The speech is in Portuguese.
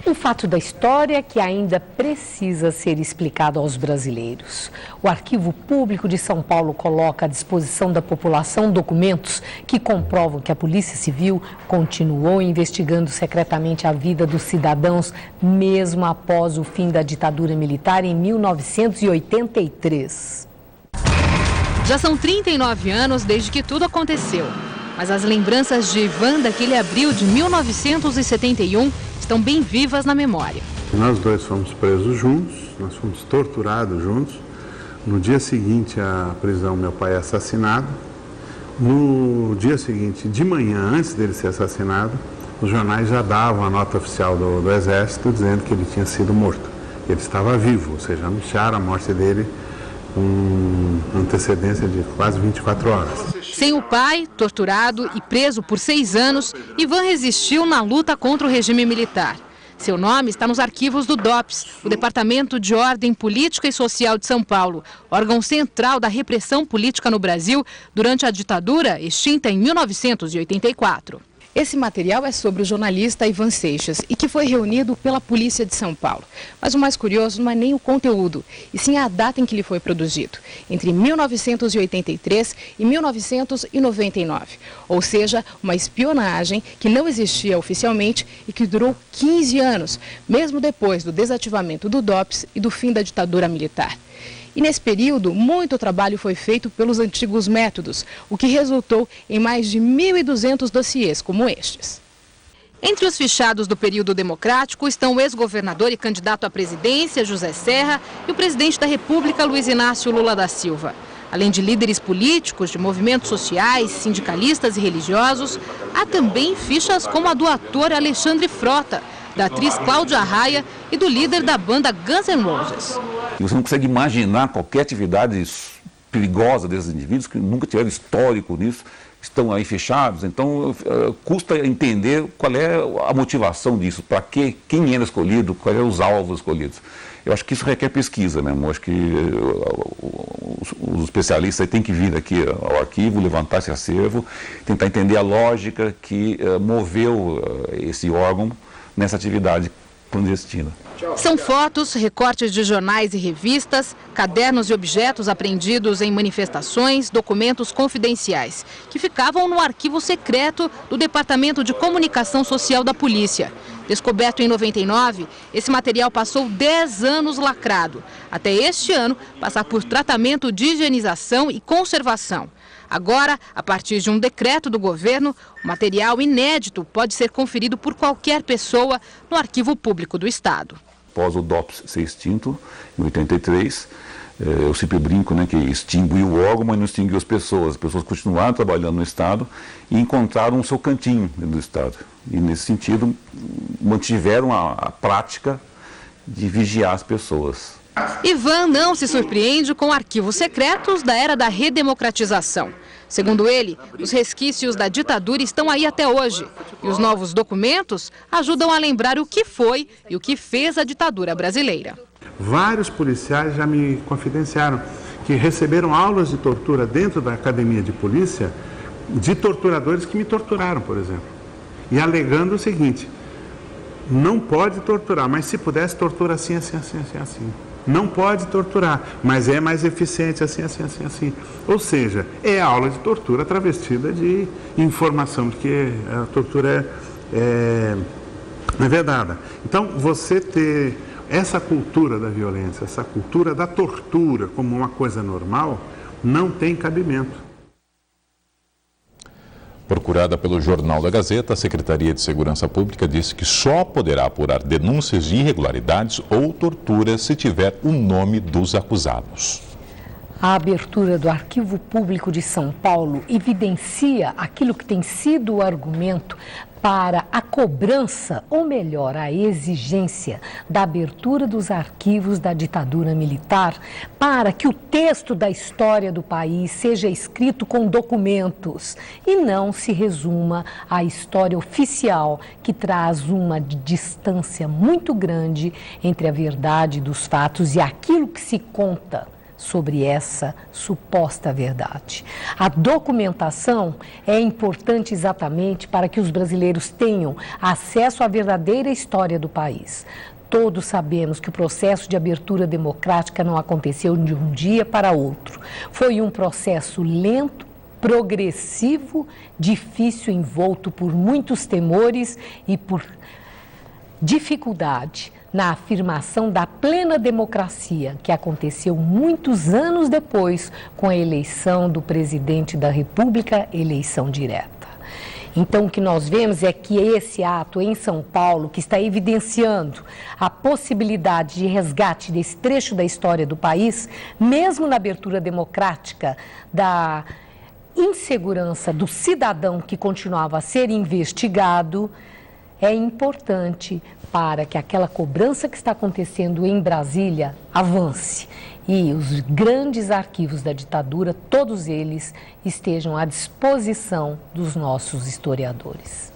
Um fato da história que ainda precisa ser explicado aos brasileiros. O Arquivo Público de São Paulo coloca à disposição da população documentos que comprovam que a Polícia Civil continuou investigando secretamente a vida dos cidadãos, mesmo após o fim da ditadura militar em 1983. Já são 39 anos desde que tudo aconteceu. Mas as lembranças de Ivan daquele abril de 1971 estão bem vivas na memória. Nós dois fomos presos juntos, nós fomos torturados juntos. No dia seguinte à prisão, meu pai é assassinado. No dia seguinte, de manhã, antes dele ser assassinado, os jornais já davam a nota oficial do Exército dizendo que ele tinha sido morto. Ele estava vivo, ou seja, anunciaram a morte dele com antecedência de quase 24 horas. Sem o pai, torturado e preso por 6 anos, Ivan resistiu na luta contra o regime militar. Seu nome está nos arquivos do DOPS, o Departamento de Ordem Política e Social de São Paulo, órgão central da repressão política no Brasil durante a ditadura extinta em 1984. Esse material é sobre o jornalista Ivan Seixas e que foi reunido pela Polícia de São Paulo. Mas o mais curioso não é nem o conteúdo, e sim a data em que ele foi produzido, entre 1983 e 1999. Ou seja, uma espionagem que não existia oficialmente e que durou 15 anos, mesmo depois do desativamento do DOPS e do fim da ditadura militar. E nesse período, muito trabalho foi feito pelos antigos métodos, o que resultou em mais de 1.200 dossiês como estes. Entre os fichados do período democrático estão o ex-governador e candidato à presidência, José Serra, e o presidente da República, Luiz Inácio Lula da Silva. Além de líderes políticos, de movimentos sociais, sindicalistas e religiosos, há também fichas como a do ator Alexandre Frota, da atriz Cláudia Raia e do líder da banda Guns N' Roses. Você não consegue imaginar qualquer atividade perigosa desses indivíduos que nunca tiveram histórico nisso, estão aí fechados. Então, custa entender qual é a motivação disso, para quem era escolhido, quais eram os alvos escolhidos. Eu acho que isso requer pesquisa mesmo. Eu acho que os especialistas têm que vir aqui ao arquivo, levantar esse acervo, tentar entender a lógica que moveu esse órgão nessa atividade clandestina. São fotos, recortes de jornais e revistas, cadernos e objetos apreendidos em manifestações, documentos confidenciais, que ficavam no arquivo secreto do Departamento de Comunicação Social da Polícia. Descoberto em 99, esse material passou 10 anos lacrado, até este ano passar por tratamento de higienização e conservação. Agora, a partir de um decreto do governo, o material inédito pode ser conferido por qualquer pessoa no Arquivo Público do Estado. Após o DOPS ser extinto, em 83, eu sempre brinco, né, que extinguiu o órgão, mas não extinguiu as pessoas. As pessoas continuaram trabalhando no Estado e encontraram o seu cantinho dentro do Estado. E, nesse sentido, mantiveram a prática de vigiar as pessoas. Ivan não se surpreende com arquivos secretos da era da redemocratização. Segundo ele, os resquícios da ditadura estão aí até hoje. E os novos documentos ajudam a lembrar o que foi e o que fez a ditadura brasileira. Vários policiais já me confidenciaram que receberam aulas de tortura dentro da academia de polícia de torturadores que me torturaram, por exemplo. E alegando o seguinte: não pode torturar, mas se pudesse, tortura assim, assim, assim, assim, assim. Não pode torturar, mas é mais eficiente assim, assim, assim, assim. Ou seja, é aula de tortura travestida de informação, porque a tortura é vedada. Então, você ter essa cultura da violência, essa cultura da tortura como uma coisa normal, não tem cabimento. Procurada pelo Jornal da Gazeta, a Secretaria de Segurança Pública disse que só poderá apurar denúncias de irregularidades ou torturas se tiver o nome dos acusados. A abertura do Arquivo Público de São Paulo evidencia aquilo que tem sido o argumento para a cobrança, ou melhor, a exigência da abertura dos arquivos da ditadura militar para que o texto da história do país seja escrito com documentos e não se resuma à história oficial, que traz uma distância muito grande entre a verdade dos fatos e aquilo que se conta sobre essa suposta verdade. A documentação é importante exatamente para que os brasileiros tenham acesso à verdadeira história do país. Todos sabemos que o processo de abertura democrática não aconteceu de um dia para outro. Foi um processo lento, progressivo, difícil, envolto por muitos temores e por dificuldade na afirmação da plena democracia, que aconteceu muitos anos depois com a eleição do presidente da República, eleição direta. Então, o que nós vemos é que esse ato em São Paulo, que está evidenciando a possibilidade de resgate desse trecho da história do país, mesmo na abertura democrática da insegurança do cidadão que continuava a ser investigado, é importante para que aquela cobrança que está acontecendo em Brasília avance e os grandes arquivos da ditadura, todos eles, estejam à disposição dos nossos historiadores.